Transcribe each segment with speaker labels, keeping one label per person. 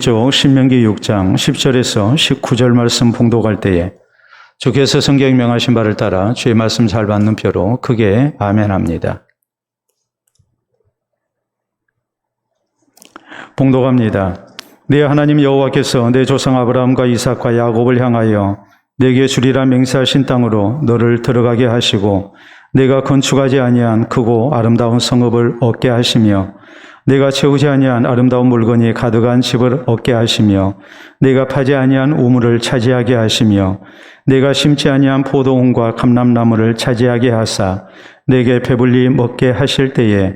Speaker 1: 신명기 6장 10절에서 19절 말씀 봉독할 때에 주께서 성경에 명하신 바를 따라 주의 말씀 잘 받는 표로 크게 아멘합니다. 봉독합니다. 내 하나님 여호와께서 내 조상 아브라함과 이삭과 야곱을 향하여 내게 주리라 맹세하신 땅으로 너를 들어가게 하시고 내가 건축하지 아니한 크고 아름다운 성읍을 얻게 하시며 내가 채우지 아니한 아름다운 물건이 가득한 집을 얻게 하시며 내가 파지 아니한 우물을 차지하게 하시며 내가 심지 아니한 포도원과 감람나무를 차지하게 하사 내게 배불리 먹게 하실 때에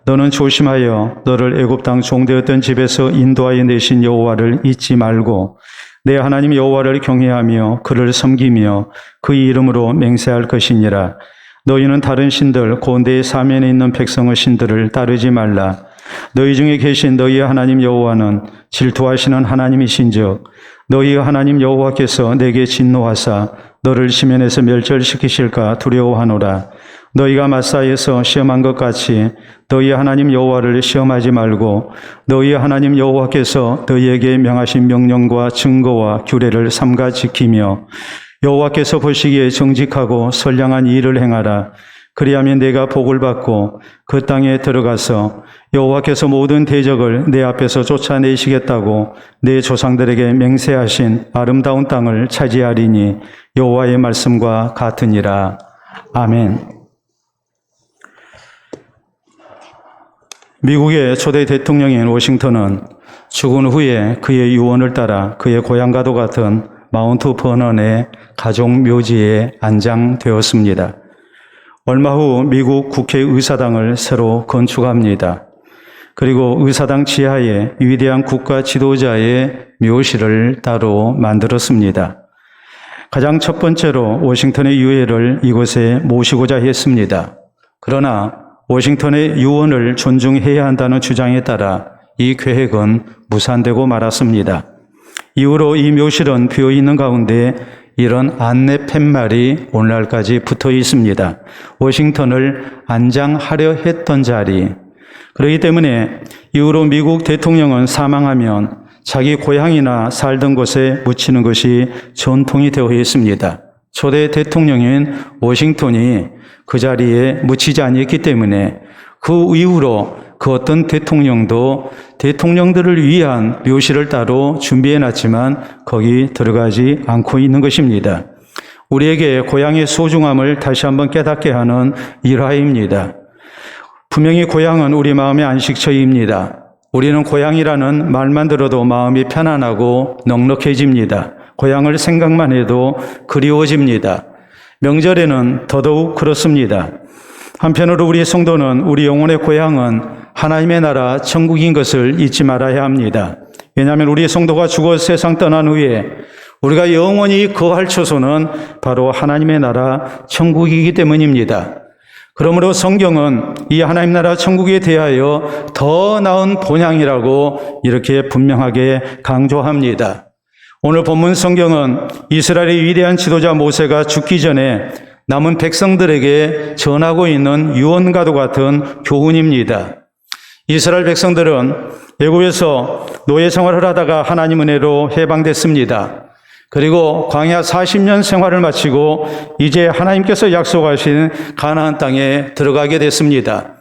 Speaker 1: 너는 조심하여 너를 애굽 땅 종되었던 집에서 인도하여 내신 여호와를 잊지 말고 내 하나님 여호와를 경외하며 그를 섬기며 그의 이름으로 맹세할 것이니라. 너희는 다른 신들 곧 내 사면에 있는 백성의 신들을 따르지 말라. 너희 중에 계신 너희의 하나님 여호와는 질투하시는 하나님이신즉 너희의 하나님 여호와께서 내게 진노하사 너를 시면에서 멸절시키실까 두려워하노라. 너희가 마사에서 시험한 것 같이 너희의 하나님 여호와를 시험하지 말고 너희의 하나님 여호와께서 너희에게 명하신 명령과 증거와 규례를 삼가 지키며 여호와께서 보시기에 정직하고 선량한 일을 행하라. 그리하면 내가 복을 받고 그 땅에 들어가서 여호와께서 모든 대적을 내 앞에서 쫓아내시겠다고 내 조상들에게 맹세하신 아름다운 땅을 차지하리니 여호와의 말씀과 같으니라. 아멘. 미국의 초대 대통령인 워싱턴은 죽은 후에 그의 유언을 따라 그의 고향과도 같은 마운트 버넌의 가족 묘지에 안장되었습니다. 얼마 후 미국 국회의사당을 새로 건축합니다. 그리고 의사당 지하에 위대한 국가 지도자의 묘실을 따로 만들었습니다. 가장 첫 번째로 워싱턴의 유해를 이곳에 모시고자 했습니다. 그러나 워싱턴의 유언을 존중해야 한다는 주장에 따라 이 계획은 무산되고 말았습니다. 이후로 이 묘실은 비어있는 가운데 이런 안내 팻말이 오늘날까지 붙어 있습니다. 워싱턴을 안장하려 했던 자리. 그렇기 때문에 이후로 미국 대통령은 사망하면 자기 고향이나 살던 곳에 묻히는 것이 전통이 되어 있습니다. 초대 대통령인 워싱턴이 그 자리에 묻히지 아니했기 때문에 그 이후로 그 어떤 대통령도 대통령들을 위한 묘실을 따로 준비해놨지만 거기 들어가지 않고 있는 것입니다. 우리에게 고향의 소중함을 다시 한번 깨닫게 하는 일화입니다. 분명히 고향은 우리 마음의 안식처입니다. 우리는 고향이라는 말만 들어도 마음이 편안하고 넉넉해집니다. 고향을 생각만 해도 그리워집니다. 명절에는 더더욱 그렇습니다. 한편으로 우리 성도는 우리 영혼의 고향은 하나님의 나라 천국인 것을 잊지 말아야 합니다. 왜냐하면 우리 성도가 죽어 세상 떠난 후에 우리가 영원히 거할 처소는 바로 하나님의 나라 천국이기 때문입니다. 그러므로 성경은 이 하나님 나라 천국에 대하여 더 나은 본향이라고 이렇게 분명하게 강조합니다. 오늘 본문 성경은 이스라엘의 위대한 지도자 모세가 죽기 전에 남은 백성들에게 전하고 있는 유언과도 같은 교훈입니다. 이스라엘 백성들은 애굽에서 노예 생활을 하다가 하나님 은혜로 해방됐습니다. 그리고 광야 40년 생활을 마치고 이제 하나님께서 약속하신 가나안 땅에 들어가게 됐습니다.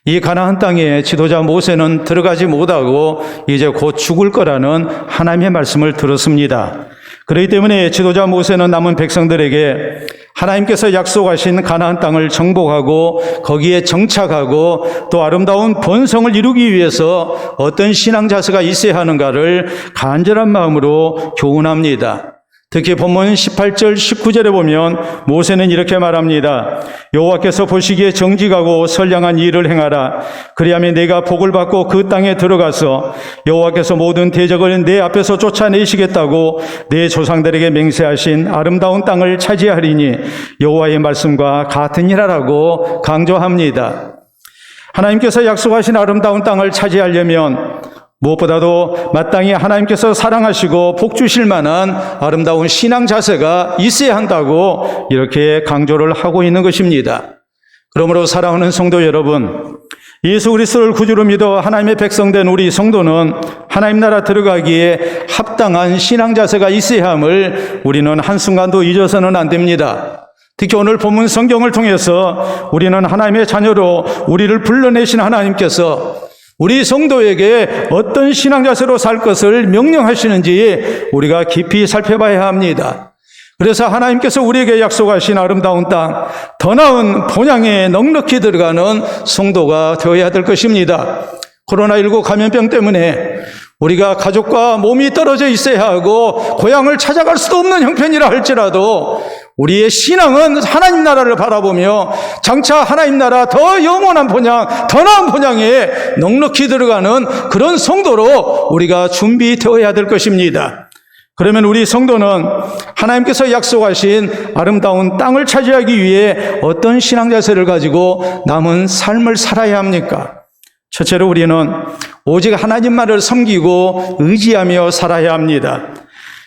Speaker 1: 이 가나안 땅에 지도자 모세는 들어가지 못하고 이제 곧 죽을 거라는 하나님의 말씀을 들었습니다. 그렇기 때문에 지도자 모세는 남은 백성들에게 하나님께서 약속하신 가나안 땅을 정복하고 거기에 정착하고 또 아름다운 번성을 이루기 위해서 어떤 신앙 자세가 있어야 하는가를 간절한 마음으로 교훈합니다. 특히 본문 18절 19절에 보면 모세는 이렇게 말합니다. 여호와께서 보시기에 정직하고 선량한 일을 행하라. 그리하면 내가 복을 받고 그 땅에 들어가서 여호와께서 모든 대적을 내 앞에서 쫓아내시겠다고 내 조상들에게 맹세하신 아름다운 땅을 차지하리니 여호와의 말씀과 같으니라라고 강조합니다. 하나님께서 약속하신 아름다운 땅을 차지하려면 무엇보다도 마땅히 하나님께서 사랑하시고 복 주실 만한 아름다운 신앙 자세가 있어야 한다고 이렇게 강조를 하고 있는 것입니다. 그러므로 사랑하는 성도 여러분, 예수 그리스도를 구주로 믿어 하나님의 백성된 우리 성도는 하나님 나라 들어가기에 합당한 신앙 자세가 있어야 함을 우리는 한순간도 잊어서는 안 됩니다. 특히 오늘 본문 성경을 통해서 우리는 하나님의 자녀로 우리를 불러내신 하나님께서 우리 성도에게 어떤 신앙 자세로 살 것을 명령하시는지 우리가 깊이 살펴봐야 합니다. 그래서 하나님께서 우리에게 약속하신 아름다운 땅, 더 나은 본향에 넉넉히 들어가는 성도가 되어야 될 것입니다. 코로나19 감염병 때문에 우리가 가족과 몸이 떨어져 있어야 하고 고향을 찾아갈 수도 없는 형편이라 할지라도 우리의 신앙은 하나님 나라를 바라보며 장차 하나님 나라 더 영원한 본향, 더 나은 본향에 넉넉히 들어가는 그런 성도로 우리가 준비되어야 될 것입니다. 그러면 우리 성도는 하나님께서 약속하신 아름다운 땅을 차지하기 위해 어떤 신앙 자세를 가지고 남은 삶을 살아야 합니까? 첫째로 우리는 오직 하나님만을 섬기고 의지하며 살아야 합니다.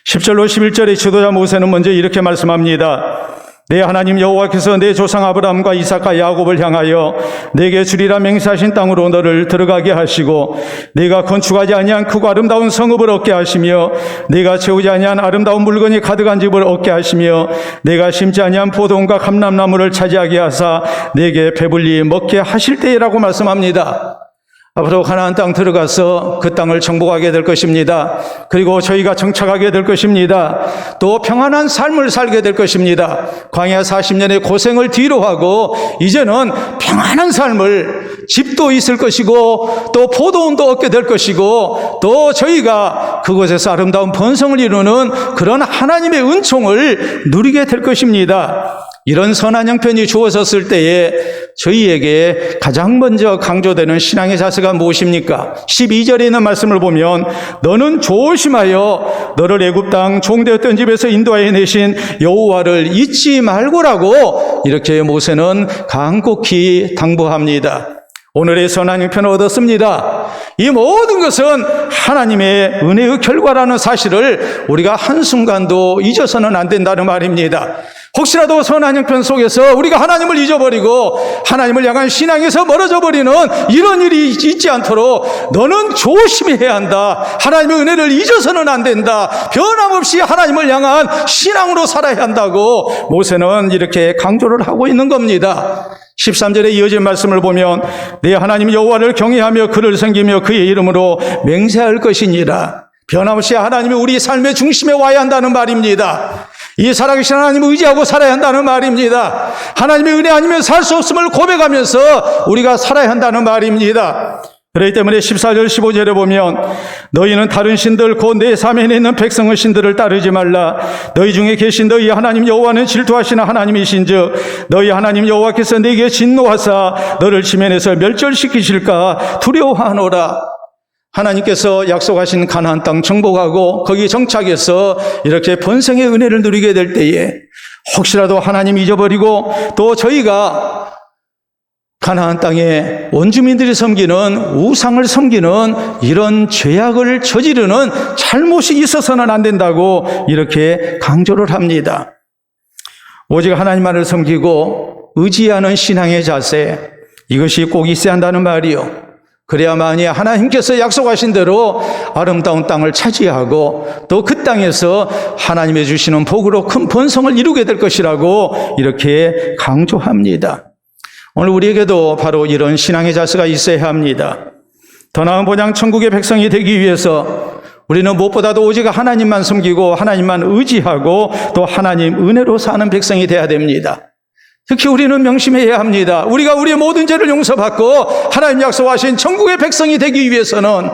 Speaker 1: 10절로 11절의 지도자 모세는 먼저 이렇게 말씀합니다. 내 하나님 여호와께서 내 조상 아브라함과 이삭과 야곱을 향하여 내게 주리라 맹세하신 땅으로 너를 들어가게 하시고 내가 건축하지 아니한 크고 아름다운 성읍을 얻게 하시며 내가 채우지 아니한 아름다운 물건이 가득한 집을 얻게 하시며 내가 심지 아니한 포도원과 감람나무를 차지하게 하사 내게 배불리 먹게 하실 때라고 말씀합니다. 앞으로 가나안 땅 들어가서 그 땅을 정복하게 될 것입니다. 그리고 저희가 정착하게 될 것입니다. 또 평안한 삶을 살게 될 것입니다. 광야 40년의 고생을 뒤로 하고 이제는 평안한 삶을, 집도 있을 것이고 또 포도원도 얻게 될 것이고 또 저희가 그곳에서 아름다운 번성을 이루는 그런 하나님의 은총을 누리게 될 것입니다. 이런 선한 형편이 주어졌을 때에 저희에게 가장 먼저 강조되는 신앙의 자세가 무엇입니까? 12절에 있는 말씀을 보면 너는 조심하여 너를 애굽 땅 종되었던 집에서 인도하여 내신 여호와를 잊지 말고라고 이렇게 모세는 간곡히 당부합니다. 오늘의 선한 형편을 얻었습니다. 이 모든 것은 하나님의 은혜의 결과라는 사실을 우리가 한순간도 잊어서는 안 된다는 말입니다. 혹시라도 선한 형편 속에서 우리가 하나님을 잊어버리고 하나님을 향한 신앙에서 멀어져 버리는 이런 일이 있지 않도록 너는 조심해야 한다. 하나님의 은혜를 잊어서는 안 된다. 변함없이 하나님을 향한 신앙으로 살아야 한다고 모세는 이렇게 강조를 하고 있는 겁니다. 13절에 이어진 말씀을 보면 내 하나님 여호와를 경외하며 그를 섬기며 그의 이름으로 맹세할 것이니라. 변함없이 하나님이 우리 삶의 중심에 와야 한다는 말입니다. 이 살아계신 하나님을 의지하고 살아야 한다는 말입니다. 하나님의 은혜 아니면 살 수 없음을 고백하면서 우리가 살아야 한다는 말입니다. 그렇기 때문에 14절 15절에 보면 너희는 다른 신들 곧 내 사면에 있는 백성의 신들을 따르지 말라. 너희 중에 계신 너희 하나님 여호와는 질투하시는 하나님이신즉 너희 하나님 여호와께서 네게 진노하사 너를 지면에서 멸절시키실까 두려워하노라. 하나님께서 약속하신 가나안 땅 정복하고 거기 정착해서 이렇게 번성의 은혜를 누리게 될 때에 혹시라도 하나님 잊어버리고 또 저희가 가나안 땅에 원주민들이 섬기는 우상을 섬기는 이런 죄악을 저지르는 잘못이 있어서는 안 된다고 이렇게 강조를 합니다. 오직 하나님만을 섬기고 의지하는 신앙의 자세, 이것이 꼭 있어야 한다는 말이요. 그래야만이 하나님께서 약속하신 대로 아름다운 땅을 차지하고 또 그 땅에서 하나님의 주시는 복으로 큰 번성을 이루게 될 것이라고 이렇게 강조합니다. 오늘 우리에게도 바로 이런 신앙의 자세가 있어야 합니다. 더 나은 본향 천국의 백성이 되기 위해서 우리는 무엇보다도 오직 하나님만 섬기고 하나님만 의지하고 또 하나님 은혜로 사는 백성이 되어야 됩니다. 특히 우리는 명심해야 합니다. 우리가 우리의 모든 죄를 용서받고 하나님 약속하신 천국의 백성이 되기 위해서는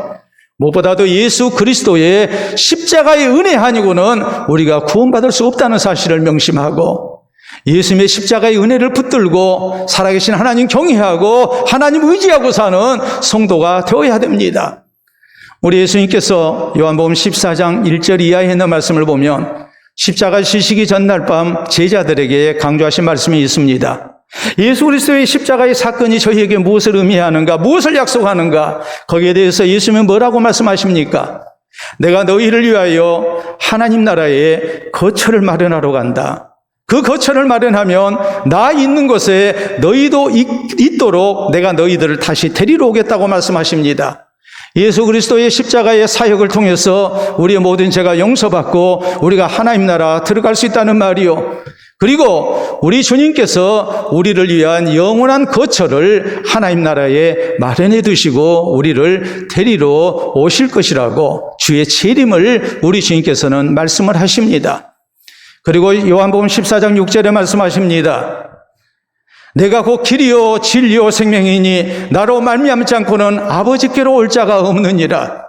Speaker 1: 무엇보다도 예수 그리스도의 십자가의 은혜 아니고는 우리가 구원받을 수 없다는 사실을 명심하고 예수님의 십자가의 은혜를 붙들고 살아계신 하나님 경외하고 하나님 의지하고 사는 성도가 되어야 됩니다. 우리 예수님께서 요한복음 14장 1절 이하에 있는 말씀을 보면 십자가 지시기 전날 밤 제자들에게 강조하신 말씀이 있습니다. 예수 그리스도의 십자가의 사건이 저희에게 무엇을 의미하는가, 무엇을 약속하는가, 거기에 대해서 예수님은 뭐라고 말씀하십니까? 내가 너희를 위하여 하나님 나라에 거처를 마련하러 간다. 그 거처를 마련하면 나 있는 곳에 너희도 있도록 내가 너희들을 다시 데리러 오겠다고 말씀하십니다. 예수 그리스도의 십자가의 사역을 통해서 우리의 모든 죄가 용서받고 우리가 하나님 나라 들어갈 수 있다는 말이요. 그리고 우리 주님께서 우리를 위한 영원한 거처를 하나님 나라에 마련해 두시고 우리를 데리러 오실 것이라고 주의 재림을 우리 주님께서는 말씀을 하십니다. 그리고 요한복음 14장 6절에 말씀하십니다. 내가 곧 길이요 진리요 생명이니 나로 말미암지 않고는 아버지께로 올 자가 없느니라.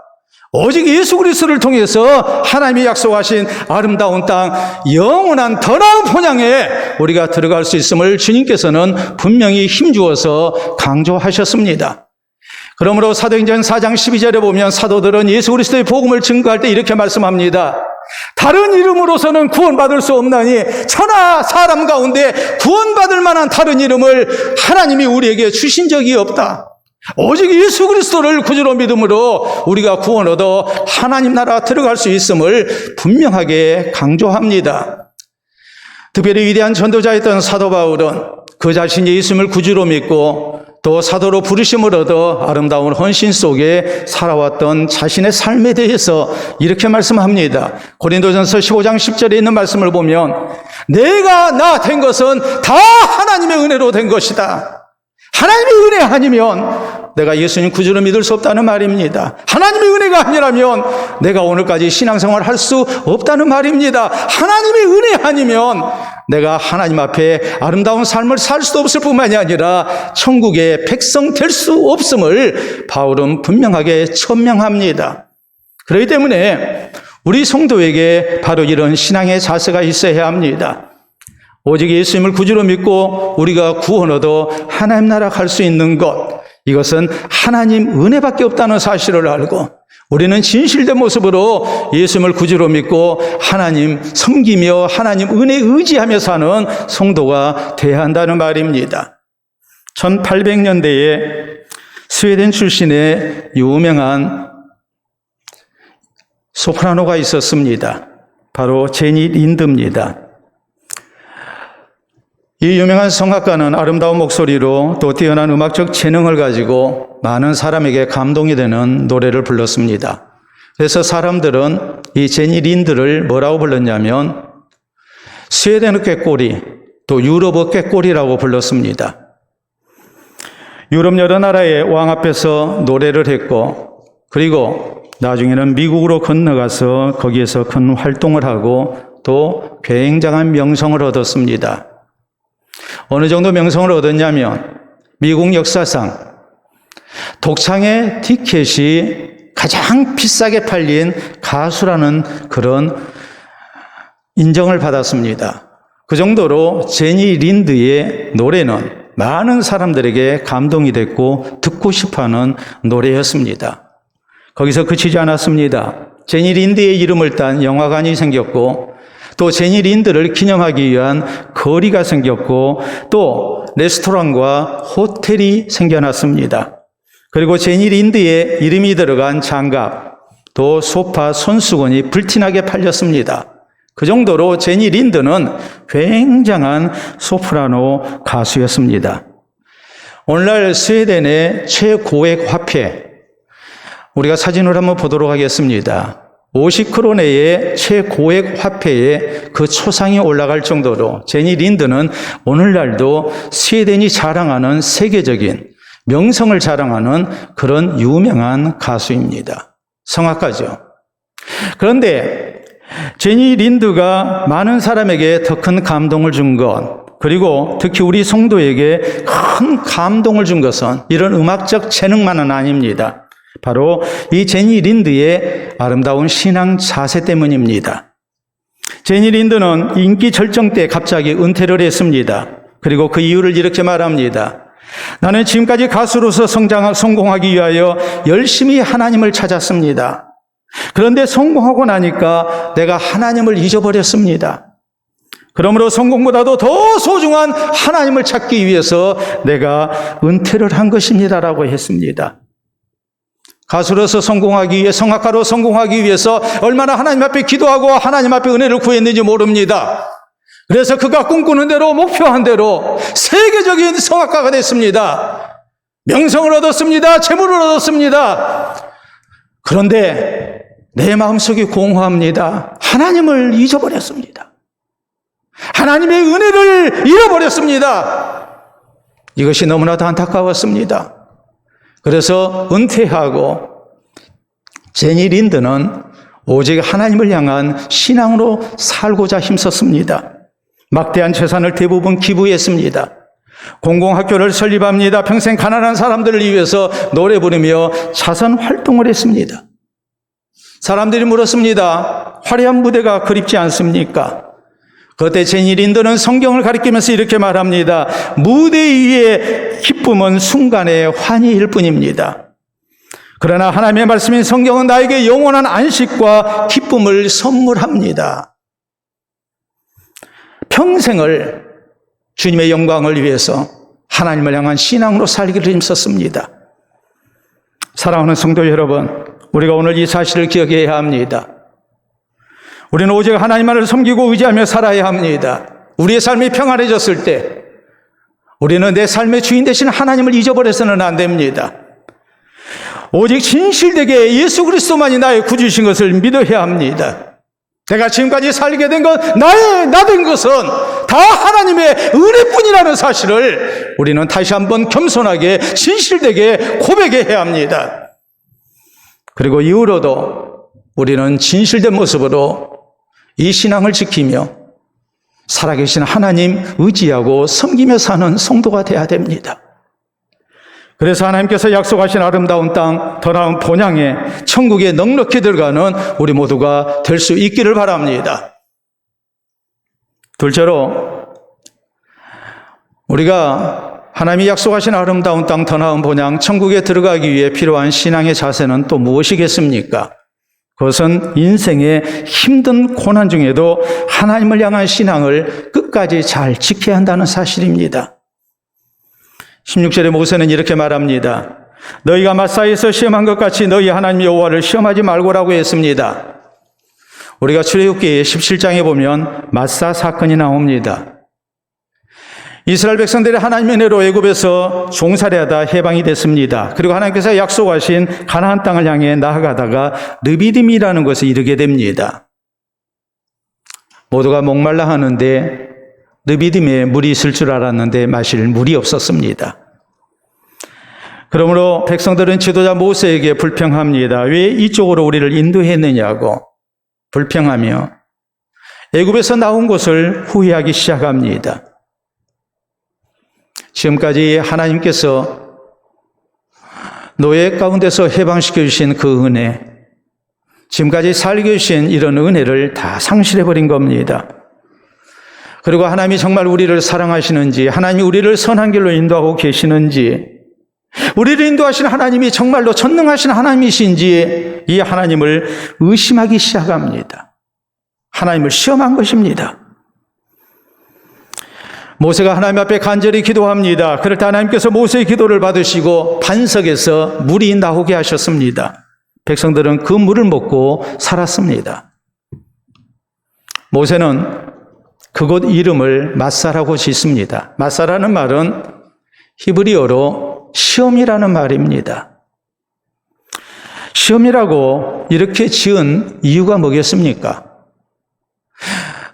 Speaker 1: 오직 예수 그리스도를 통해서 하나님이 약속하신 아름다운 땅, 영원한 더 나은 본향에 우리가 들어갈 수 있음을 주님께서는 분명히 힘주어서 강조하셨습니다. 그러므로 사도행전 4장 12절에 보면 사도들은 예수 그리스도의 복음을 증거할 때 이렇게 말씀합니다. 다른 이름으로서는 구원받을 수 없나니 천하 사람 가운데 구원받을 만한 다른 이름을 하나님이 우리에게 주신 적이 없다. 오직 예수 그리스도를 구주로 믿음으로 우리가 구원 얻어 하나님 나라 들어갈 수 있음을 분명하게 강조합니다. 특별히 위대한 전도자였던 사도 바울은 그 자신이 예수님을 구주로 믿고 또 사도로 부르심을 얻어 아름다운 헌신 속에 살아왔던 자신의 삶에 대해서 이렇게 말씀합니다. 고린도전서 15장 10절에 있는 말씀을 보면 내가 나 된 것은 다 하나님의 은혜로 된 것이다. 하나님의 은혜 아니면 내가 예수님 구주로 믿을 수 없다는 말입니다. 하나님의 은혜가 아니라면 내가 오늘까지 신앙생활을 할 수 없다는 말입니다. 하나님의 은혜 아니면 내가 하나님 앞에 아름다운 삶을 살 수도 없을 뿐만이 아니라 천국의 백성 될 수 없음을 바울은 분명하게 천명합니다. 그렇기 때문에 우리 성도에게 바로 이런 신앙의 자세가 있어야 합니다. 오직 예수님을 구주로 믿고 우리가 구원 얻어 하나님 나라 갈 수 있는 것, 이것은 하나님 은혜밖에 없다는 사실을 알고 우리는 진실된 모습으로 예수님을 구주로 믿고 하나님 섬기며 하나님 은혜 의지하며 사는 성도가 되어야 한다는 말입니다. 1800년대에 스웨덴 출신의 유명한 소프라노가 있었습니다. 바로 제니 린드입니다. 이 유명한 성악가는 아름다운 목소리로 또 뛰어난 음악적 재능을 가지고 많은 사람에게 감동이 되는 노래를 불렀습니다. 그래서 사람들은 이 제니 린드를 뭐라고 불렀냐면 스웨덴의 꾀꼬리, 또 유럽의 꾀꼬리라고 불렀습니다. 유럽 여러 나라의 왕 앞에서 노래를 했고 그리고 나중에는 미국으로 건너가서 거기에서 큰 활동을 하고 또 굉장한 명성을 얻었습니다. 어느 정도 명성을 얻었냐면 미국 역사상 독창의 티켓이 가장 비싸게 팔린 가수라는 그런 인정을 받았습니다. 그 정도로 제니 린드의 노래는 많은 사람들에게 감동이 됐고 듣고 싶어하는 노래였습니다. 거기서 그치지 않았습니다. 제니 린드의 이름을 딴 영화관이 생겼고 또 제니 린드를 기념하기 위한 거리가 생겼고 또 레스토랑과 호텔이 생겨났습니다. 그리고 제니 린드의 이름이 들어간 장갑, 또 소파, 손수건이 불티나게 팔렸습니다. 그 정도로 제니 린드는 굉장한 소프라노 가수였습니다. 오늘날 스웨덴의 최고액 화폐, 우리가 사진을 한번 보도록 하겠습니다. 50크로네의 최고액 화폐에 그 초상이 올라갈 정도로 제니 린드는 오늘날도 스웨덴이 자랑하는 세계적인 명성을 자랑하는 그런 유명한 가수입니다. 성악가죠. 그런데 제니 린드가 많은 사람에게 더 큰 감동을 준 것, 그리고 특히 우리 성도에게 큰 감동을 준 것은 이런 음악적 재능만은 아닙니다. 바로 이 제니 린드의 아름다운 신앙 자세 때문입니다. 제니 린드는 인기 절정 때 갑자기 은퇴를 했습니다. 그리고 그 이유를 이렇게 말합니다. 나는 지금까지 가수로서 성공하기 위하여 열심히 하나님을 찾았습니다. 그런데 성공하고 나니까 내가 하나님을 잊어버렸습니다. 그러므로 성공보다도 더 소중한 하나님을 찾기 위해서 내가 은퇴를 한 것입니다라고 했습니다. 가수로서 성공하기 위해, 성악가로 성공하기 위해서 얼마나 하나님 앞에 기도하고 하나님 앞에 은혜를 구했는지 모릅니다. 그래서 그가 꿈꾸는 대로 목표한 대로 세계적인 성악가가 됐습니다. 명성을 얻었습니다. 재물을 얻었습니다. 그런데 내 마음속이 공허합니다. 하나님을 잊어버렸습니다. 하나님의 은혜를 잃어버렸습니다. 이것이 너무나도 안타까웠습니다. 그래서 은퇴하고 제니 린드는 오직 하나님을 향한 신앙으로 살고자 힘썼습니다. 막대한 재산을 대부분 기부했습니다. 공공학교를 설립합니다. 평생 가난한 사람들을 위해서 노래 부르며 자선 활동을 했습니다. 사람들이 물었습니다. 화려한 무대가 그립지 않습니까? 그때 제니 린드는 성경을 가리키면서 이렇게 말합니다. 무대 위의 기쁨은 순간의 환희일 뿐입니다. 그러나 하나님의 말씀인 성경은 나에게 영원한 안식과 기쁨을 선물합니다. 평생을 주님의 영광을 위해서 하나님을 향한 신앙으로 살기를 힘썼습니다. 사랑하는 성도 여러분, 우리가 오늘 이 사실을 기억해야 합니다. 우리는 오직 하나님만을 섬기고 의지하며 살아야 합니다. 우리의 삶이 평안해졌을 때 우리는 내 삶의 주인 되신 하나님을 잊어버려서는 안 됩니다. 오직 진실되게 예수 그리스도만이 나의 구주이신 것을 믿어야 합니다. 내가 지금까지 살게 된 것, 나 된 것은 다 하나님의 은혜뿐이라는 사실을 우리는 다시 한번 겸손하게 진실되게 고백해야 합니다. 그리고 이후로도 우리는 진실된 모습으로 이 신앙을 지키며 살아계신 하나님 의지하고 섬기며 사는 성도가 되어야 됩니다. 그래서 하나님께서 약속하신 아름다운 땅, 더 나은 본향에 천국에 넉넉히 들어가는 우리 모두가 될 수 있기를 바랍니다. 둘째로 우리가 하나님이 약속하신 아름다운 땅, 더 나은 본향, 천국에 들어가기 위해 필요한 신앙의 자세는 또 무엇이겠습니까? 그것은 인생의 힘든 고난 중에도 하나님을 향한 신앙을 끝까지 잘 지켜야 한다는 사실입니다. 16절에 모세는 이렇게 말합니다. 너희가 마사에서 시험한 것 같이 너희 하나님 여호와를 시험하지 말고라고 했습니다. 우리가 출애굽기 17장에 보면 마사 사건이 나옵니다. 이스라엘 백성들이 하나님의 은혜로 애굽에서 종살이하다 해방이 됐습니다. 그리고 하나님께서 약속하신 가나안 땅을 향해 나아가다가 르비딤이라는 곳에 이르게 됩니다. 모두가 목말라 하는데 르비딤에 물이 있을 줄 알았는데 마실 물이 없었습니다. 그러므로 백성들은 지도자 모세에게 불평합니다. 왜 이쪽으로 우리를 인도했느냐고 불평하며 애굽에서 나온 것을 후회하기 시작합니다. 지금까지 하나님께서 노예 가운데서 해방시켜 주신 그 은혜, 지금까지 살게 주신 이런 은혜를 다 상실해버린 겁니다. 그리고 하나님이 정말 우리를 사랑하시는지, 하나님이 우리를 선한 길로 인도하고 계시는지, 우리를 인도하신 하나님이 정말로 전능하신 하나님이신지 이 하나님을 의심하기 시작합니다. 하나님을 시험한 것입니다. 모세가 하나님 앞에 간절히 기도합니다. 그럴 때 하나님께서 모세의 기도를 받으시고 반석에서 물이 나오게 하셨습니다. 백성들은 그 물을 먹고 살았습니다. 모세는 그곳 이름을 마사라고 짓습니다. 마사라는 말은 히브리어로 시험이라는 말입니다. 시험이라고 이렇게 지은 이유가 뭐겠습니까?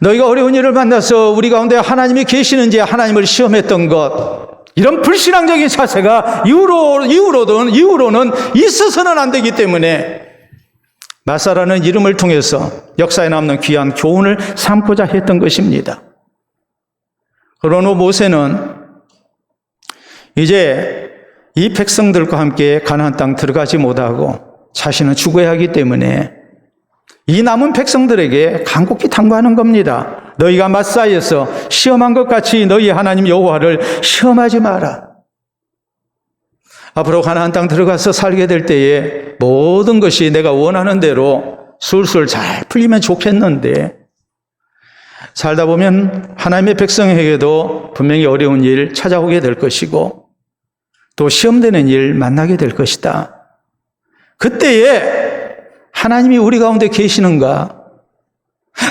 Speaker 1: 너희가 어려운 일을 만나서 우리 가운데 하나님이 계시는지 하나님을 시험했던 것, 이런 불신앙적인 자세가 이후로는 있어서는 안 되기 때문에 마사라는 이름을 통해서 역사에 남는 귀한 교훈을 삼고자 했던 것입니다. 그러나 모세는 이제 이 백성들과 함께 가나안 땅 들어가지 못하고 자신은 죽어야 하기 때문에 이 남은 백성들에게 간곡히 당부하는 겁니다. 너희가 마사에서 시험한 것 같이 너희 하나님 여호와를 시험하지 마라. 앞으로 가나안 땅 들어가서 살게 될 때에 모든 것이 내가 원하는 대로 술술 잘 풀리면 좋겠는데 살다 보면 하나님의 백성에게도 분명히 어려운 일 찾아오게 될 것이고 또 시험되는 일 만나게 될 것이다. 그때에 하나님이 우리 가운데 계시는가?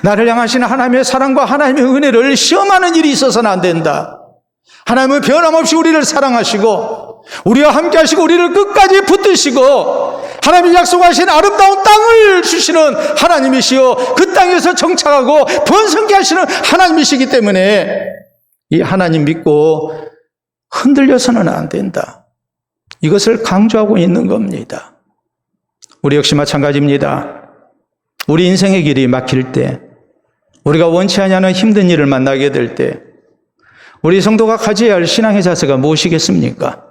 Speaker 2: 나를 향하시는 하나님의 사랑과 하나님의 은혜를 시험하는 일이 있어서는 안 된다. 하나님은 변함없이 우리를 사랑하시고 우리와 함께 하시고 우리를 끝까지 붙드시고 하나님이 약속하신 아름다운 땅을 주시는 하나님이시요 그 땅에서 정착하고 번성케 하시는 하나님이시기 때문에 이 하나님 믿고 흔들려서는 안 된다. 이것을 강조하고 있는 겁니다. 우리 역시 마찬가지입니다. 우리 인생의 길이 막힐 때, 우리가 원치 않는 힘든 일을 만나게 될 때 우리 성도가 가져야 할 신앙의 자세가 무엇이겠습니까?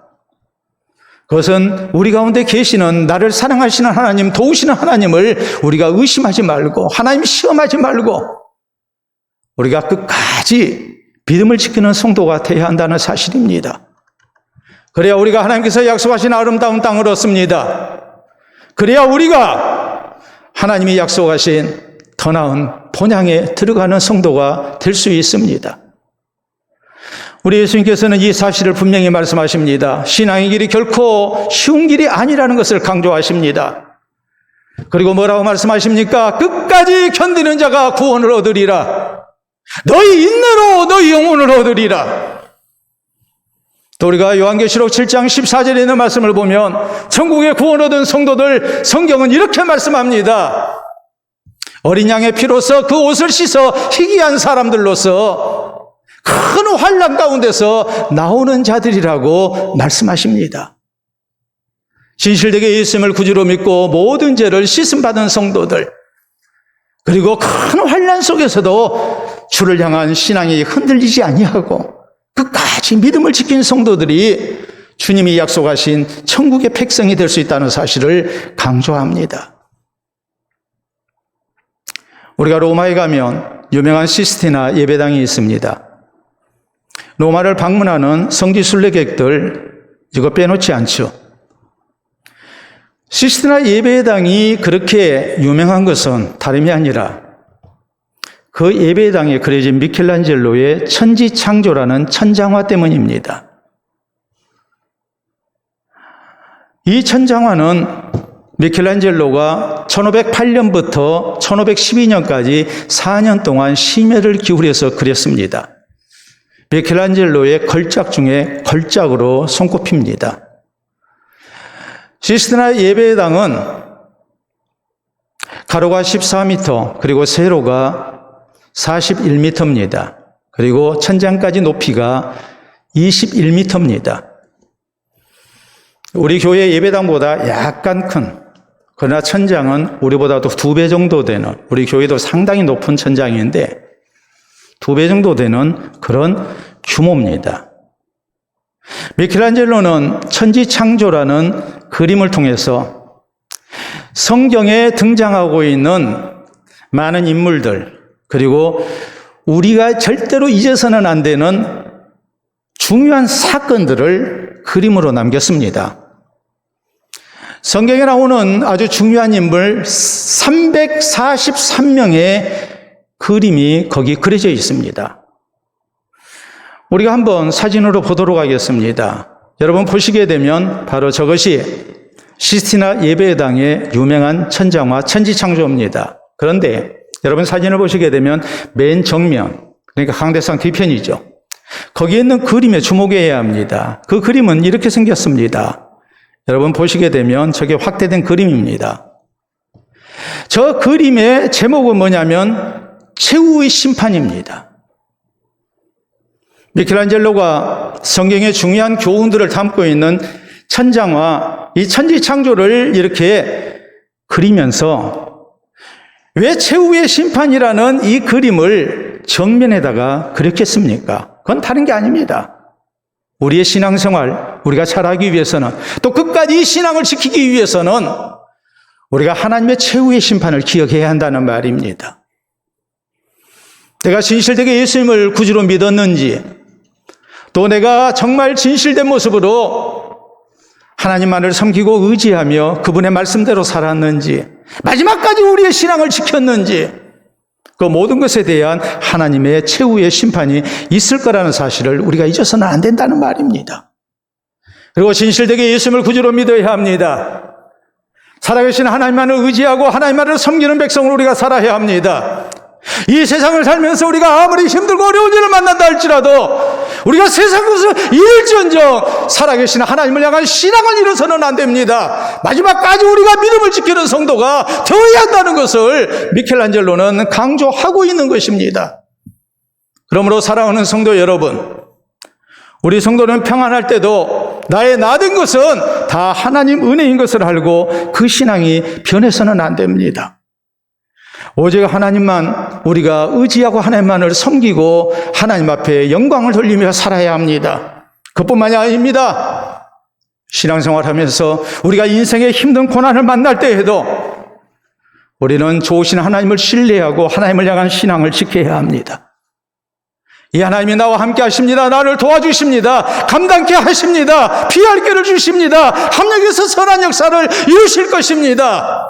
Speaker 2: 그것은 우리 가운데 계시는 나를 사랑하시는 하나님, 도우시는 하나님을 우리가 의심하지 말고 하나님 시험하지 말고 우리가 끝까지 믿음을 지키는 성도가 되어야 한다는 사실입니다. 그래야 우리가 하나님께서 약속하신 아름다운 땅을 얻습니다. 그래야 우리가 하나님이 약속하신 더 나은 본향에 들어가는 성도가 될 수 있습니다. 우리 예수님께서는 이 사실을 분명히 말씀하십니다. 신앙의 길이 결코 쉬운 길이 아니라는 것을 강조하십니다. 그리고 뭐라고 말씀하십니까? 끝까지 견디는 자가 구원을 얻으리라. 너희 인내로 너희 영혼을 얻으리라. 또 우리가 요한계시록 7장 14절에 있는 말씀을 보면 천국에 구원 얻은 성도들 성경은 이렇게 말씀합니다. 어린 양의 피로서 그 옷을 씻어 희귀한 사람들로서 큰 환난 가운데서 나오는 자들이라고 말씀하십니다. 진실되게 예수님을 구주로 믿고 모든 죄를 씻음받은 성도들, 그리고 큰 환난 속에서도 주를 향한 신앙이 흔들리지 아니하고 끝까지 믿음을 지킨 성도들이 주님이 약속하신 천국의 백성이 될 수 있다는 사실을 강조합니다. 우리가 로마에 가면 유명한 시스티나 예배당이 있습니다. 로마를 방문하는 성지 순례객들 이거 빼놓지 않죠. 시스티나 예배당이 그렇게 유명한 것은 다름이 아니라 그 예배당에 그려진 미켈란젤로의 천지창조라는 천장화 때문입니다. 이 천장화는 미켈란젤로가 1508년부터 1512년까지 4년 동안 심혈을 기울여서 그렸습니다. 미켈란젤로의 걸작 중에 걸작으로 손꼽힙니다. 시스티나 예배당은 가로가 14m, 그리고 세로가 41m입니다. 그리고 천장까지 높이가 21m입니다. 우리 교회 예배당보다 약간 큰, 그러나 천장은 우리보다도 2배 정도 되는, 우리 교회도 상당히 높은 천장인데 2배 정도 되는 그런 규모입니다. 미켈란젤로는 천지창조라는 그림을 통해서 성경에 등장하고 있는 많은 인물들, 그리고 우리가 절대로 잊어서는 안 되는 중요한 사건들을 그림으로 남겼습니다. 성경에 나오는 아주 중요한 인물 343명의 그림이 거기 그려져 있습니다. 우리가 한번 사진으로 보도록 하겠습니다. 여러분 보시게 되면 바로 저것이 시스티나 예배당의 유명한 천장화 천지창조입니다. 그런데 여러분 사진을 보시게 되면 맨 정면, 그러니까 강대상 뒤편이죠. 거기에 있는 그림에 주목해야 합니다. 그 그림은 이렇게 생겼습니다. 여러분 보시게 되면 저게 확대된 그림입니다. 저 그림의 제목은 뭐냐면 최후의 심판입니다. 미켈란젤로가 성경의 중요한 교훈들을 담고 있는 천장화, 이 천지창조를 이렇게 그리면서 왜 최후의 심판이라는 이 그림을 정면에다가 그렸겠습니까? 그건 다른 게 아닙니다. 우리의 신앙생활, 우리가 잘하기 위해서는, 또 끝까지 이 신앙을 지키기 위해서는 우리가 하나님의 최후의 심판을 기억해야 한다는 말입니다. 내가 진실되게 예수님을 구주로 믿었는지, 또 내가 정말 진실된 모습으로 하나님만을 섬기고 의지하며 그분의 말씀대로 살았는지, 마지막까지 우리의 신앙을 지켰는지, 그 모든 것에 대한 하나님의 최후의 심판이 있을 거라는 사실을 우리가 잊어서는 안 된다는 말입니다. 그리고 진실되게 예수님을 구주로 믿어야 합니다. 살아계신 하나님만을 의지하고 하나님만을 섬기는 백성으로 우리가 살아야 합니다. 이 세상을 살면서 우리가 아무리 힘들고 어려운 일을 만난다 할지라도 우리가 세상 것을 잃을지언정 살아계신 하나님을 향한 신앙을 잃어서는 안 됩니다. 마지막까지 우리가 믿음을 지키는 성도가 되어야 한다는 것을 미켈란젤로는 강조하고 있는 것입니다. 그러므로 사랑하는 성도 여러분, 우리 성도는 평안할 때도 나의 나된 것은 다 하나님 은혜인 것을 알고 그 신앙이 변해서는 안 됩니다. 오직 하나님만 우리가 의지하고 하나님만을 섬기고 하나님 앞에 영광을 돌리며 살아야 합니다. 그뿐만이 아닙니다. 신앙생활하면서 우리가 인생의 힘든 고난을 만날 때에도 우리는 좋으신 하나님을 신뢰하고 하나님을 향한 신앙을 지켜야 합니다. 이 하나님이 나와 함께 하십니다. 나를 도와주십니다. 감당케 하십니다. 피할 길을 주십니다. 합력해서 선한 역사를 이루실 것입니다.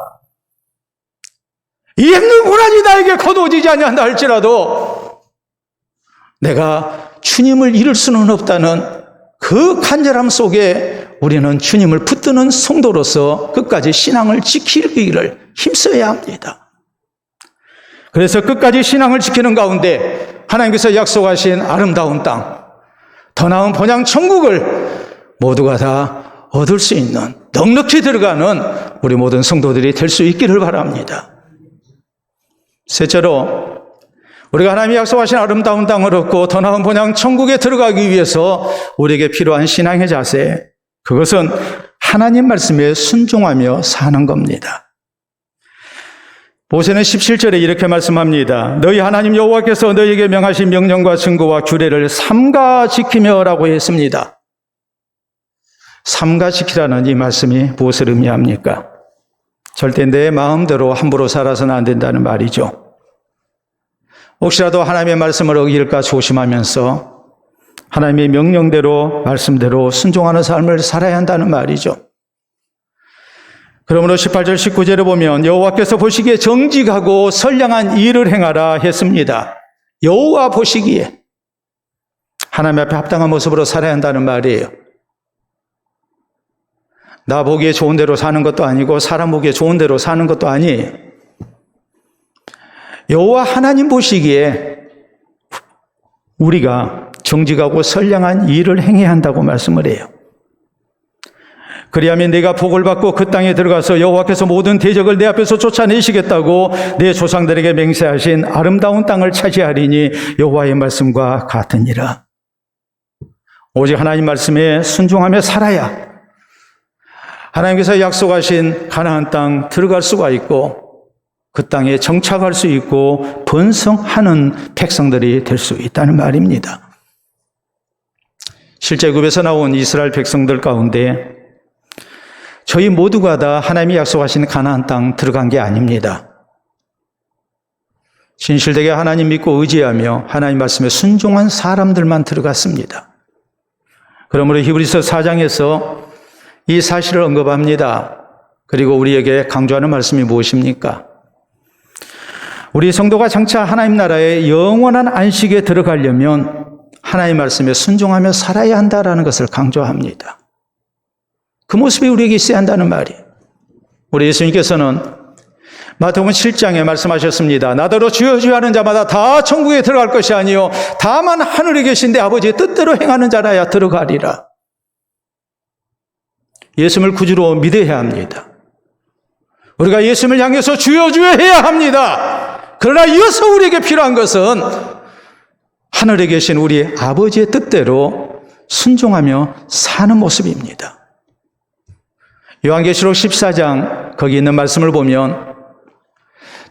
Speaker 2: 이 힘든 고난이 나에게 거두어지지 아니한다 할지라도 내가 주님을 잃을 수는 없다는 그 간절함 속에 우리는 주님을 붙드는 성도로서 끝까지 신앙을 지키기를 힘써야 합니다. 그래서 끝까지 신앙을 지키는 가운데 하나님께서 약속하신 아름다운 땅, 더 나은 본향 천국을 모두가 다 얻을 수 있는 넉넉히 들어가는 우리 모든 성도들이 될 수 있기를 바랍니다. 셋째로 우리가 하나님이 약속하신 아름다운 땅을 얻고 더 나은 본향 천국에 들어가기 위해서 우리에게 필요한 신앙의 자세, 그것은 하나님 말씀에 순종하며 사는 겁니다. 모세는 17절에 이렇게 말씀합니다. 너희 하나님 여호와께서 너희에게 명하신 명령과 증거와 규례를 삼가 지키며라고 했습니다. 삼가 지키라는 이 말씀이 무엇을 의미합니까? 절대 내 마음대로 함부로 살아서는 안 된다는 말이죠. 혹시라도 하나님의 말씀을 어길까 조심하면서 하나님의 명령대로 말씀대로 순종하는 삶을 살아야 한다는 말이죠. 그러므로 18절 19절에 보면 여호와께서 보시기에 정직하고 선량한 일을 행하라 했습니다. 여호와 보시기에 하나님 앞에 합당한 모습으로 살아야 한다는 말이에요. 나 보기에 좋은 대로 사는 것도 아니고 사람 보기에 좋은 대로 사는 것도 아니에요. 여호와 하나님 보시기에 우리가 정직하고 선량한 일을 행해야 한다고 말씀을 해요. 그리하면 내가 복을 받고 그 땅에 들어가서 여호와께서 모든 대적을 내 앞에서 쫓아내시겠다고 내 조상들에게 맹세하신 아름다운 땅을 차지하리니 여호와의 말씀과 같으니라. 오직 하나님 말씀에 순종하며 살아야 하나님께서 약속하신 가나안 땅 들어갈 수가 있고 그 땅에 정착할 수 있고 번성하는 백성들이 될 수 있다는 말입니다. 실제급에서 나온 이스라엘 백성들 가운데 저희 모두가 다 하나님이 약속하신 가나안 땅 들어간 게 아닙니다. 진실되게 하나님 믿고 의지하며 하나님 말씀에 순종한 사람들만 들어갔습니다. 그러므로 히브리서 4장에서 이 사실을 언급합니다. 그리고 우리에게 강조하는 말씀이 무엇입니까? 우리 성도가 장차 하나님 나라의 영원한 안식에 들어가려면 하나님 말씀에 순종하며 살아야 한다는 것을 강조합니다. 그 모습이 우리에게 있어야 한다는 말이에요. 우리 예수님께서는 마태복음 7장에 말씀하셨습니다. 나더러 주여 주여 하는 자마다 다 천국에 들어갈 것이 아니요 다만 하늘에 계신 내 아버지의 뜻대로 행하는 자라야 들어가리라. 예수님을 구주로 믿어야 합니다. 우리가 예수님을 향해서 주여 주여 해야 합니다. 그러나 이어서 우리에게 필요한 것은 하늘에 계신 우리 아버지의 뜻대로 순종하며 사는 모습입니다. 요한계시록 14장 거기 있는 말씀을 보면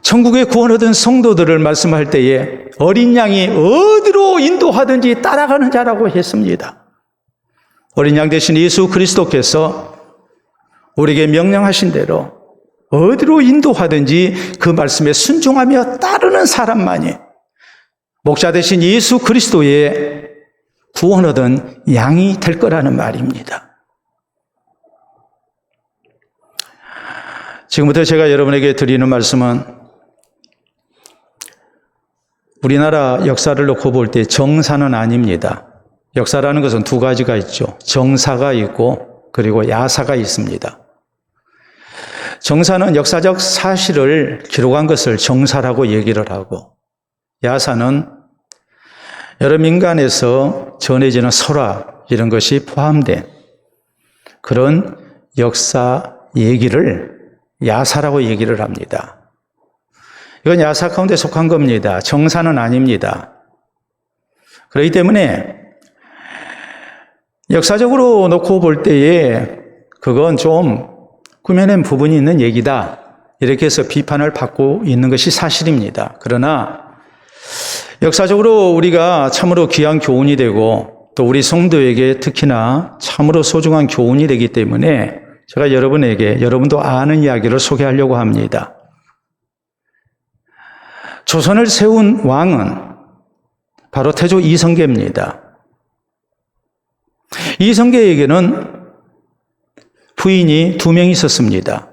Speaker 2: 천국에 구원 얻은 성도들을 말씀할 때에 어린 양이 어디로 인도하든지 따라가는 자라고 했습니다. 어린 양 대신 예수 그리스도께서 우리에게 명령하신 대로 어디로 인도하든지 그 말씀에 순종하며 따르는 사람만이 목자 대신 예수 그리스도의 구원 얻은 양이 될 거라는 말입니다. 지금부터 제가 여러분에게 드리는 말씀은 우리나라 역사를 놓고 볼 때 정사는 아닙니다. 역사라는 것은 두 가지가 있죠. 정사가 있고 그리고 야사가 있습니다. 정사는 역사적 사실을 기록한 것을 정사라고 얘기를 하고 야사는 여러 민간에서 전해지는 설화 이런 것이 포함된 그런 역사 얘기를 야사라고 얘기를 합니다. 이건 야사 가운데 속한 겁니다. 정사는 아닙니다. 그렇기 때문에 역사적으로 놓고 볼 때에 그건 좀 꾸며낸 부분이 있는 얘기다. 이렇게 해서 비판을 받고 있는 것이 사실입니다. 그러나 역사적으로 우리가 참으로 귀한 교훈이 되고 또 우리 성도에게 특히나 참으로 소중한 교훈이 되기 때문에 제가 여러분에게 여러분도 아는 이야기를 소개하려고 합니다. 조선을 세운 왕은 바로 태조 이성계입니다. 이성계에게는 부인이 2명이 있었습니다.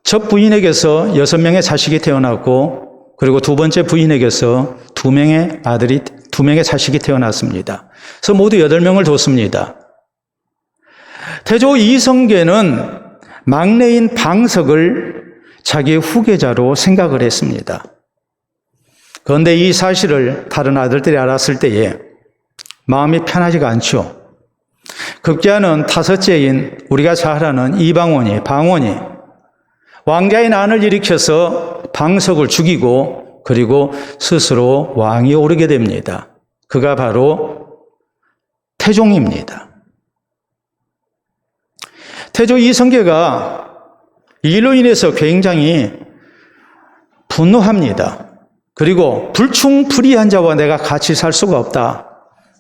Speaker 2: 첫 부인에게서 6명의 자식이 태어났고 그리고 두 번째 부인에게서 2명의 자식이 태어났습니다. 그래서 모두 8명을 뒀습니다. 태조 이성계는 막내인 방석을 자기의 후계자로 생각을 했습니다. 그런데 이 사실을 다른 아들들이 알았을 때에 마음이 편하지가 않죠. 급기야는 5째인 우리가 잘 아는 방원이 왕자의 난을 일으켜서 방석을 죽이고 그리고 스스로 왕이 오르게 됩니다. 그가 바로 태종입니다. 태조 이성계가 이로 인해서 굉장히 분노합니다. 그리고 불충불이한 자와 내가 같이 살 수가 없다.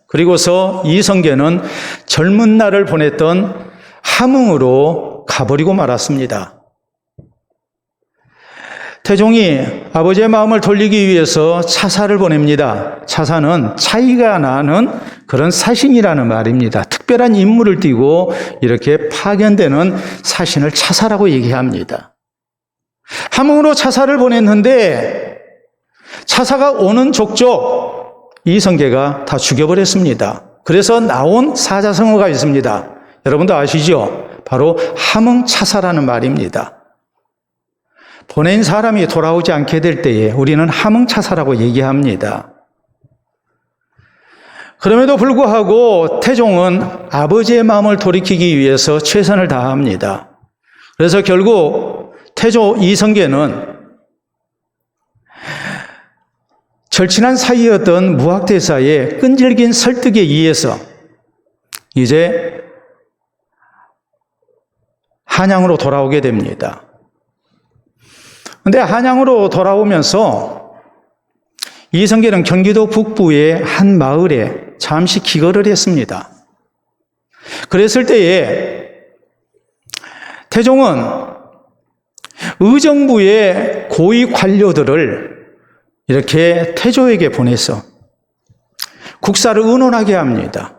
Speaker 2: 그리고서 이성계는 젊은 날을 보냈던 함흥으로 가버리고 말았습니다. 태종이 아버지의 마음을 돌리기 위해서 차사를 보냅니다. 차사는 차이가 나는 그런 사신이라는 말입니다. 특별한 임무를 띠고 이렇게 파견되는 사신을 차사라고 얘기합니다. 함흥으로 차사를 보냈는데 차사가 오는 족족 이성계가 다 죽여버렸습니다. 그래서 나온 사자성어가 있습니다. 여러분도 아시죠? 바로 함흥차사라는 말입니다. 보낸 사람이 돌아오지 않게 될 때에 우리는 함흥차사라고 얘기합니다. 그럼에도 불구하고 태종은 아버지의 마음을 돌이키기 위해서 최선을 다합니다. 그래서 결국 태조 이성계는 절친한 사이였던 무학대사의 끈질긴 설득에 의해서 이제 한양으로 돌아오게 됩니다. 그런데 한양으로 돌아오면서 이성계는 경기도 북부의 한 마을에 잠시 기거를 했습니다. 그랬을 때에 태종은 의정부의 고위 관료들을 이렇게 태조에게 보내서 국사를 의논하게 합니다.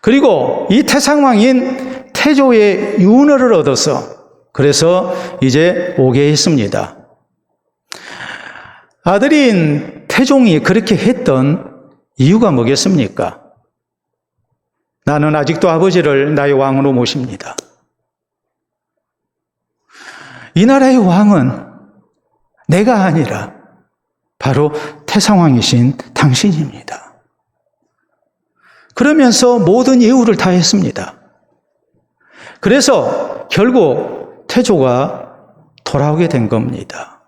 Speaker 2: 그리고 이 태상왕인 태조의 윤허를 얻어서 그래서 이제 오게 했습니다. 아들인 태종이 그렇게 했던 이유가 뭐겠습니까? 나는 아직도 아버지를 나의 왕으로 모십니다. 이 나라의 왕은 내가 아니라 바로 태상왕이신 당신입니다. 그러면서 모든 예우를 다 했습니다. 그래서 결국 태조가 돌아오게 된 겁니다.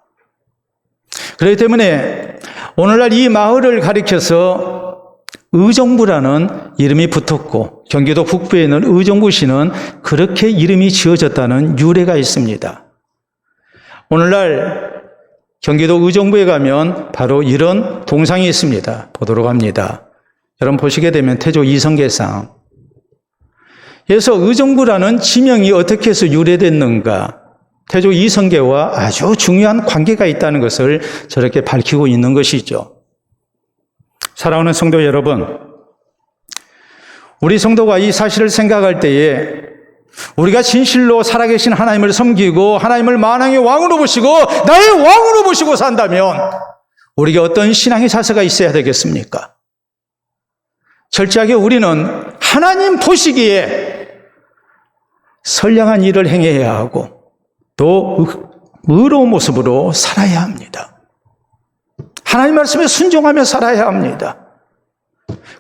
Speaker 2: 그렇기 때문에 오늘날 이 마을을 가리켜서 의정부라는 이름이 붙었고 경기도 북부에 있는 의정부시는 그렇게 이름이 지어졌다는 유래가 있습니다. 오늘날 경기도 의정부에 가면 바로 이런 동상이 있습니다. 보도록 합니다. 여러분 보시게 되면 태조 이성계상. 그래서 의정부라는 지명이 어떻게 해서 유래됐는가? 태조 이성계와 아주 중요한 관계가 있다는 것을 저렇게 밝히고 있는 것이죠. 사랑하는 성도 여러분, 우리 성도가 이 사실을 생각할 때에 우리가 진실로 살아계신 하나님을 섬기고 하나님을 만왕의 왕으로 보시고 나의 왕으로 보시고 산다면 우리에게 어떤 신앙의 자세가 있어야 되겠습니까? 철저하게 우리는 하나님 보시기에 선량한 일을 행해야 하고 또 의로운 모습으로 살아야 합니다. 하나님 말씀에 순종하며 살아야 합니다.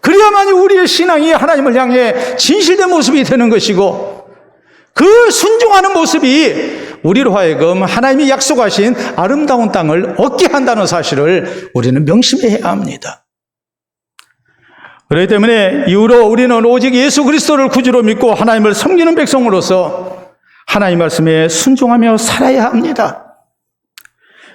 Speaker 2: 그래야만이 우리의 신앙이 하나님을 향해 진실된 모습이 되는 것이고, 그 순종하는 모습이 우리로 하여금 하나님이 약속하신 아름다운 땅을 얻게 한다는 사실을 우리는 명심해야 합니다. 그렇기 때문에 이후로 우리는 오직 예수 그리스도를 구주로 믿고 하나님을 섬기는 백성으로서 하나님 말씀에 순종하며 살아야 합니다.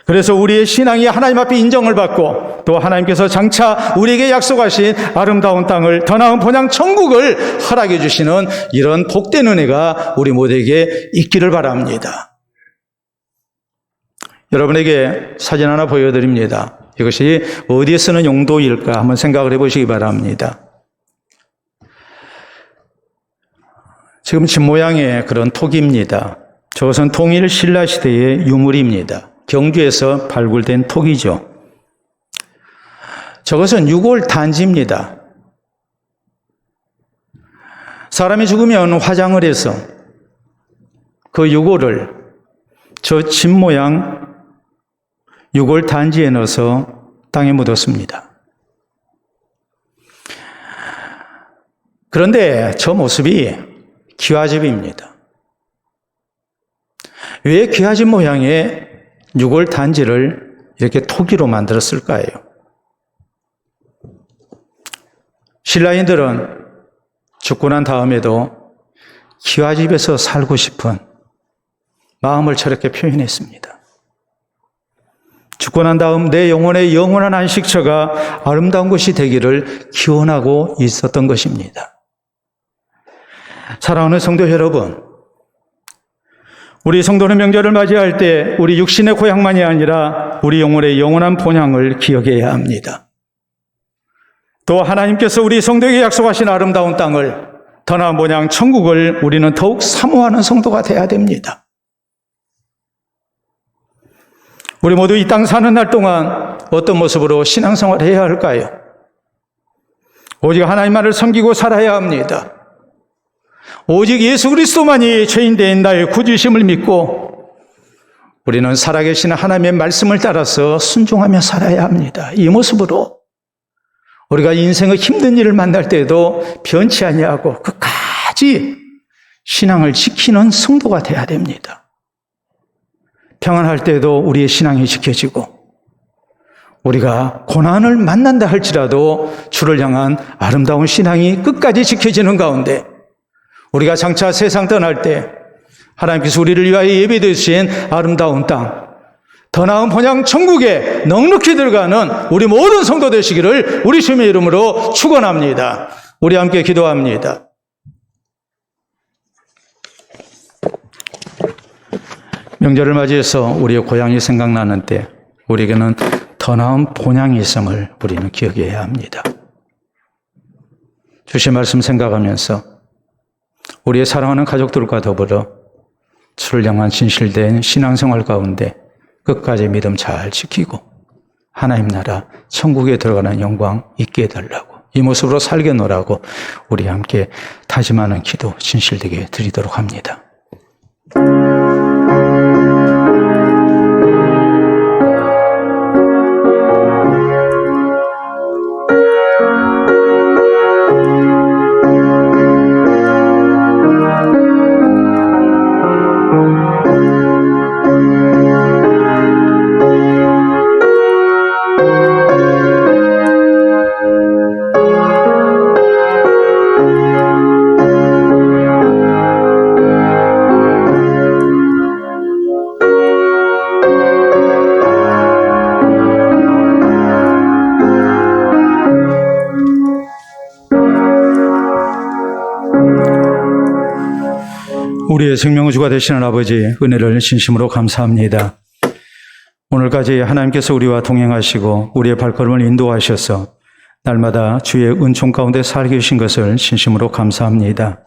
Speaker 2: 그래서 우리의 신앙이 하나님 앞에 인정을 받고, 또 하나님께서 장차 우리에게 약속하신 아름다운 땅을, 더 나은 본향 천국을 허락해 주시는 이런 복된 은혜가 우리 모두에게 있기를 바랍니다. 여러분에게 사진 하나 보여드립니다. 이것이 어디에 쓰는 용도일까 한번 생각을 해보시기 바랍니다. 지금 집 모양의 그런 톡입니다. 저것은 통일 신라시대의 유물입니다. 경주에서 발굴된 톡이죠. 저것은 유골 단지입니다. 사람이 죽으면 화장을 해서 그 유골을 저 집 모양 유골 단지에 넣어서 땅에 묻었습니다. 그런데 저 모습이 기와집입니다. 왜 기와집 모양의 유골 단지를 이렇게 토기로 만들었을까요? 신라인들은 죽고 난 다음에도 기와집에서 살고 싶은 마음을 저렇게 표현했습니다. 죽고 난 다음 내 영혼의 영원한 안식처가 아름다운 것이 되기를 기원하고 있었던 것입니다. 사랑하는 성도 여러분, 우리 성도는 명절을 맞이할 때 우리 육신의 고향만이 아니라 우리 영혼의 영원한 본향을 기억해야 합니다. 또 하나님께서 우리 성도에게 약속하신 아름다운 땅을, 더 나은 본향 천국을 우리는 더욱 사모하는 성도가 되어야 됩니다. 우리 모두 이 땅 사는 날 동안 어떤 모습으로 신앙생활을 해야 할까요? 오직 하나님만을 섬기고 살아야 합니다. 오직 예수 그리스도만이 죄인된 나의 구주심을 믿고 우리는 살아계시는 하나님의 말씀을 따라서 순종하며 살아야 합니다. 이 모습으로 우리가 인생의 힘든 일을 만날 때에도 변치 아니하고 끝까지 신앙을 지키는 성도가 되어야 됩니다. 평안할 때에도 우리의 신앙이 지켜지고, 우리가 고난을 만난다 할지라도 주를 향한 아름다운 신앙이 끝까지 지켜지는 가운데, 우리가 장차 세상 떠날 때 하나님께서 우리를 위하여 예비되어 주신 아름다운 땅, 더 나은 본향 천국에 넉넉히 들어가는 우리 모든 성도 되시기를 우리 주님의 이름으로 축원합니다. 우리 함께 기도합니다. 명절을 맞이해서 우리의 고향이 생각나는 때 우리에게는 더 나은 본향이 있음을 우리는 기억해야 합니다. 주신 말씀 생각하면서 우리의 사랑하는 가족들과 더불어 주를 향한 진실된 신앙생활 가운데 끝까지 믿음 잘 지키고 하나님 나라 천국에 들어가는 영광 있게 해달라고, 이 모습으로 살게노라고 우리 함께 다짐하는 기도 진실되게 드리도록 합니다. 우리의 생명의 주가 되시는 아버지, 은혜를 진심으로 감사합니다. 오늘까지 하나님께서 우리와 동행하시고 우리의 발걸음을 인도하셔서 날마다 주의 은총 가운데 살게 하신 것을 진심으로 감사합니다.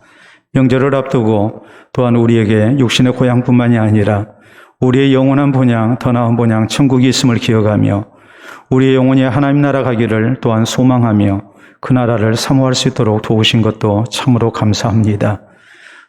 Speaker 2: 명절을 앞두고 또한 우리에게 육신의 고향뿐만이 아니라 우리의 영원한 본향, 더 나은 본향 천국이 있음을 기억하며 우리의 영혼이 하나님 나라 가기를 또한 소망하며 그 나라를 사모할 수 있도록 도우신 것도 참으로 감사합니다.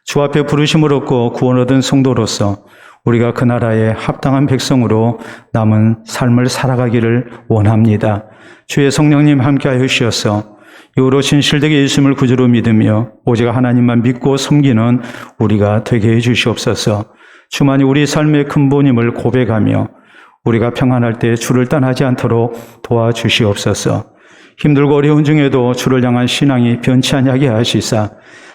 Speaker 2: 주 앞에 부르심을 얻고 구원 얻은 성도로서
Speaker 1: 우리가 그 나라의 합당한 백성으로 남은 삶을 살아가기를 원합니다. 주의 성령님 함께하여 주시어서 이후로 진실되게 예수님을 구주로 믿으며 오직 하나님만 믿고 섬기는 우리가 되게 해 주시옵소서. 주만이 우리 삶의 근본임을 고백하며 우리가 평안할 때 주를 떠나지 않도록 도와주시옵소서. 힘들고 어려운 중에도 주를 향한 신앙이 변치 아니하게 하시사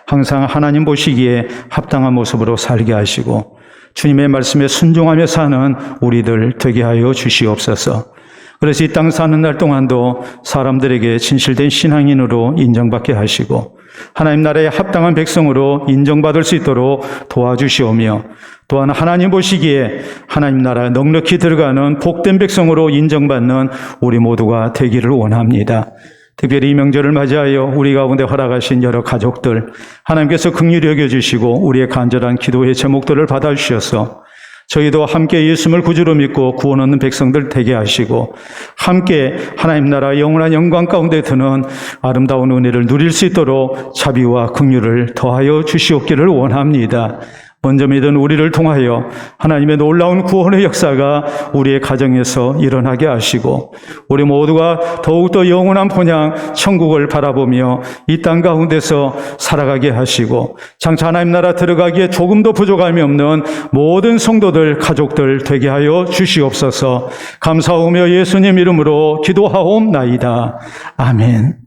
Speaker 1: 항상 하나님 보시기에 합당한 모습으로 살게 하시고 주님의 말씀에 순종하며 사는 우리들 되게 하여 주시옵소서. 그래서 이 땅 사는 날 동안도 사람들에게 진실된 신앙인으로 인정받게 하시고 하나님 나라의 합당한 백성으로 인정받을 수 있도록 도와주시오며 또한 하나님 보시기에 하나님 나라에 넉넉히 들어가는 복된 백성으로 인정받는 우리 모두가 되기를 원합니다. 특별히 이 명절을 맞이하여 우리 가운데 허락하신 여러 가족들 하나님께서 긍휼히 여겨주시고 우리의 간절한 기도의 제목들을 받아주셔서 저희도 함께 예수님을 구주로 믿고 구원 얻는 백성들 되게 하시고 함께 하나님 나라 영원한 영광 가운데 드는 아름다운 은혜를 누릴 수 있도록 자비와 긍휼을 더하여 주시옵기를 원합니다. 먼저 믿은 우리를 통하여 하나님의 놀라운 구원의 역사가 우리의 가정에서 일어나게 하시고 우리 모두가 더욱더 영원한 본향 천국을 바라보며 이 땅 가운데서 살아가게 하시고 장차 하나님 나라 들어가기에 조금도 부족함이 없는 모든 성도들 가족들 되게 하여 주시옵소서. 감사하며 예수님 이름으로 기도하옵나이다. 아멘.